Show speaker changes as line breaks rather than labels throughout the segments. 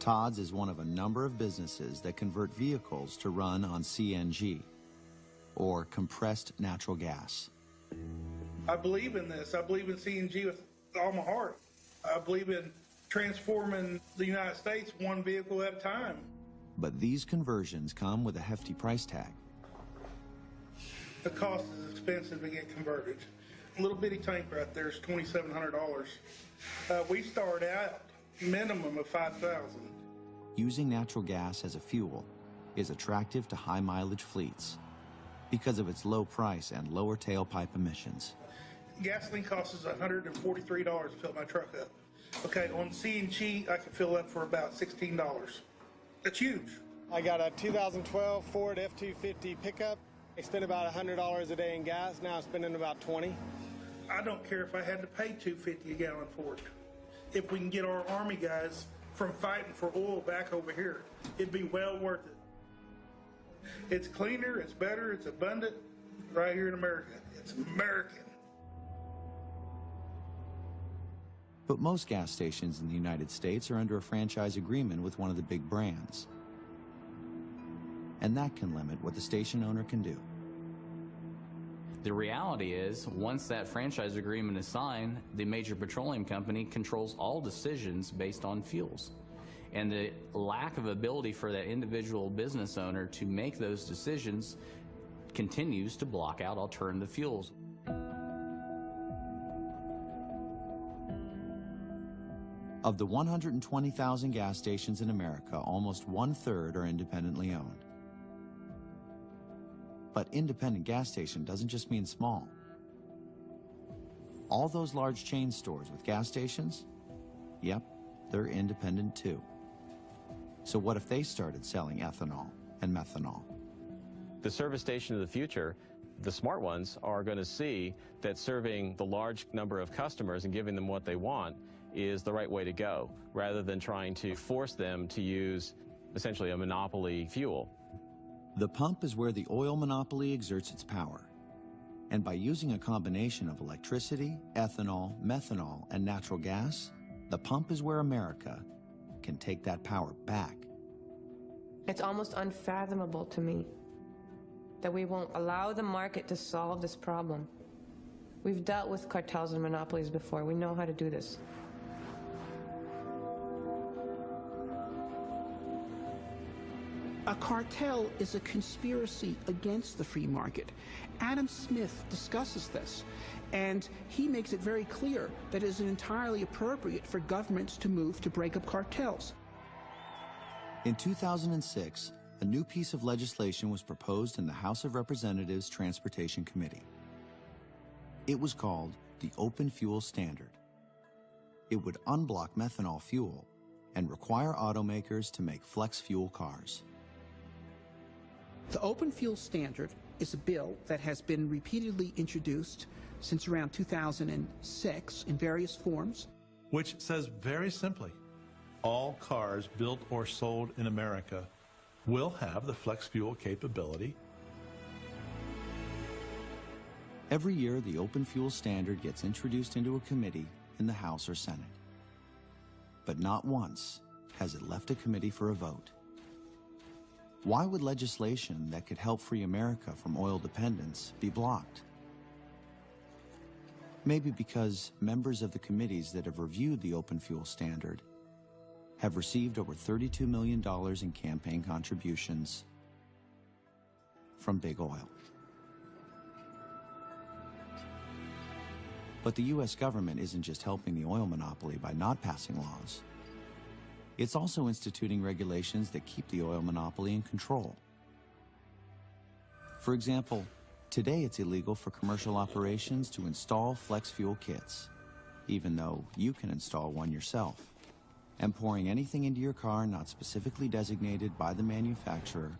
Todd's is one of a number of businesses that convert vehicles to run on CNG, or compressed natural gas.
I believe in this. I believe in CNG with all my heart. I believe in transforming the United States one vehicle at a time.
But these conversions come with a hefty price tag.
The cost is expensive to get converted. A little bitty tank right there is $2,700. We start out minimum of $5,000.
Using natural gas as a fuel is attractive to high mileage fleets because of its low price and lower tailpipe emissions.
Gasoline costs us $143 to fill my truck up. Okay, on CNG, I can fill up for about $16. That's huge.
I got a 2012 Ford F-250 pickup. I spent about $100 a day in gas. Now I'm spending about $20.
I don't care if I had to pay $2.50 a gallon for it. If we can get our Army guys from fighting for oil back over here, it'd be well worth it. It's cleaner, it's better, it's abundant right here in America. It's American.
But most gas stations in the United States are under a franchise agreement with one of the big brands. And that can limit what the station owner can do.
The reality is, once that franchise agreement is signed, the major petroleum company controls all decisions based on fuels. And the lack of ability for that individual business owner to make those decisions continues to block out alternative fuels.
Of the 120,000 gas stations in America, almost 1/3 are independently owned. But independent gas station doesn't just mean small. All those large chain stores with gas stations, yep, they're independent too. So what if they started selling ethanol and methanol?
The service station of the future, the smart ones, are going to see that serving the large number of customers and giving them what they want is the right way to go, rather than trying to force them to use essentially a monopoly fuel.
The pump is where the oil monopoly exerts its power. And by using a combination of electricity, ethanol, methanol, and natural gas, the pump is where America can take that power back.
It's almost unfathomable to me that we won't allow the market to solve this problem. We've dealt with cartels and monopolies before. We know how to do this.
A cartel is a conspiracy against the free market. Adam Smith discusses this, and he makes it very clear that it is entirely appropriate for governments to move to break up cartels.
In 2006, a new piece of legislation was proposed in the House of Representatives Transportation Committee. It was called the Open Fuel Standard. It would unblock methanol fuel and require automakers to make flex fuel cars.
The Open Fuel Standard is a bill that has been repeatedly introduced since around 2006 in various forms.
Which says very simply, all cars built or sold in America will have the flex fuel capability.
Every year, the Open Fuel Standard gets introduced into a committee in the House or Senate. But not once has it left a committee for a vote. Why would legislation that could help free America from oil dependence be blocked? Maybe because members of the committees that have reviewed the Open Fuel Standard have received over $32 million in campaign contributions from big oil. But the U.S. government isn't just helping the oil monopoly by not passing laws. It's also instituting regulations that keep the oil monopoly in control. For example, today it's illegal for commercial operations to install flex fuel kits, even though you can install one yourself. And pouring anything into your car not specifically designated by the manufacturer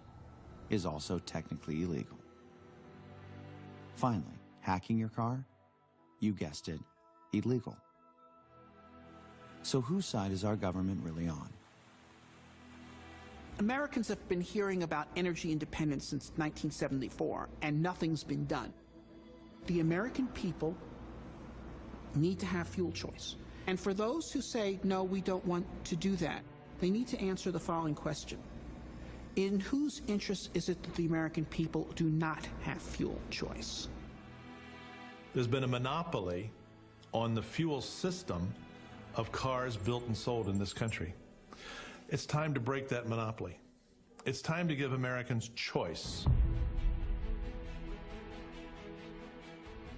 is also technically illegal. Finally, hacking your car? You guessed it, illegal. So whose side is our government really on?
Americans have been hearing about energy independence since 1974, and nothing's been done. The American people need to have fuel choice. And for those who say, no, we don't want to do that, they need to answer the following question. In whose interest is it that the American people do not have fuel choice?
There's been a monopoly on the fuel system of cars built and sold in this country. It's time to break that monopoly. It's time to give Americans choice.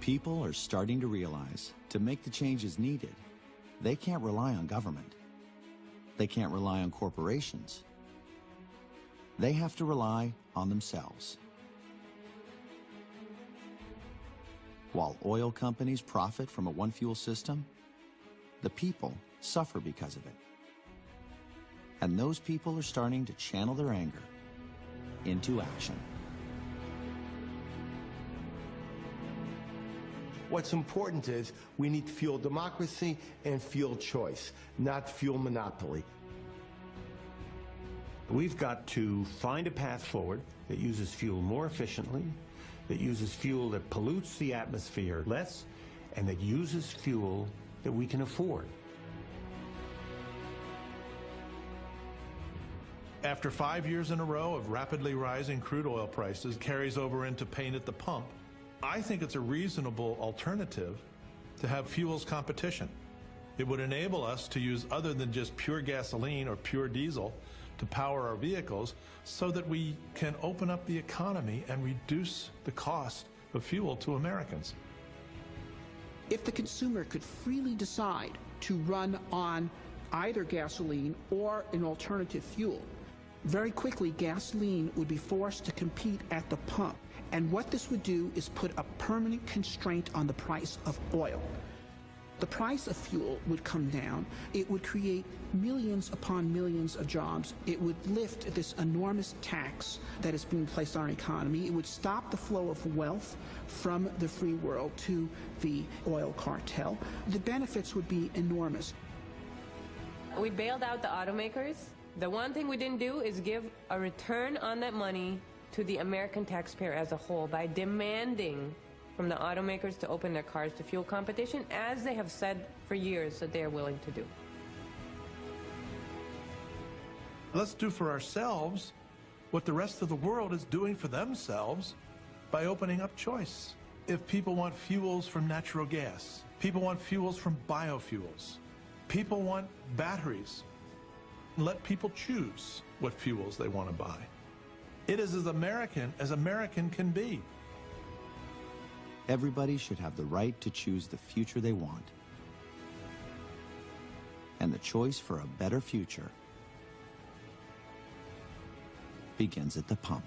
People are starting to realize to make the changes needed, they can't rely on government. They can't rely on corporations. They have to rely on themselves. While oil companies profit from a one-fuel system, the people suffer because of it. And those people are starting to channel their anger into action.
What's important is we need fuel democracy and fuel choice, not fuel monopoly.
We've got to find a path forward that uses fuel more efficiently, that uses fuel that pollutes the atmosphere less, and that uses fuel that we can afford.
After 5 years in a row of rapidly rising crude oil prices carries over into pain at the pump, I think it's a reasonable alternative to have fuels competition. It would enable us to use other than just pure gasoline or pure diesel to power our vehicles so that we can open up the economy and reduce the cost of fuel to Americans.
If the consumer could freely decide to run on either gasoline or an alternative fuel, very quickly gasoline would be forced to compete at the pump. And what this would do is put a permanent constraint on the price of oil. The price of fuel would come down. It would create millions upon millions of jobs. It would lift this enormous tax that is being placed on our economy. It would stop the flow of wealth from the free world to the oil cartel. The benefits would be enormous.
We bailed out the automakers. The one thing we didn't do is give a return on that money to the American taxpayer as a whole by demanding from the automakers to open their cars to fuel competition, as they have said for years that they are willing to do.
Let's do for ourselves what the rest of the world is doing for themselves by opening up choice. If people want fuels from natural gas, people want fuels from biofuels, people want batteries, let people choose what fuels they want to buy. It is as American can be.
Everybody should have the right to choose the future they want. And the choice for a better future begins at the pump.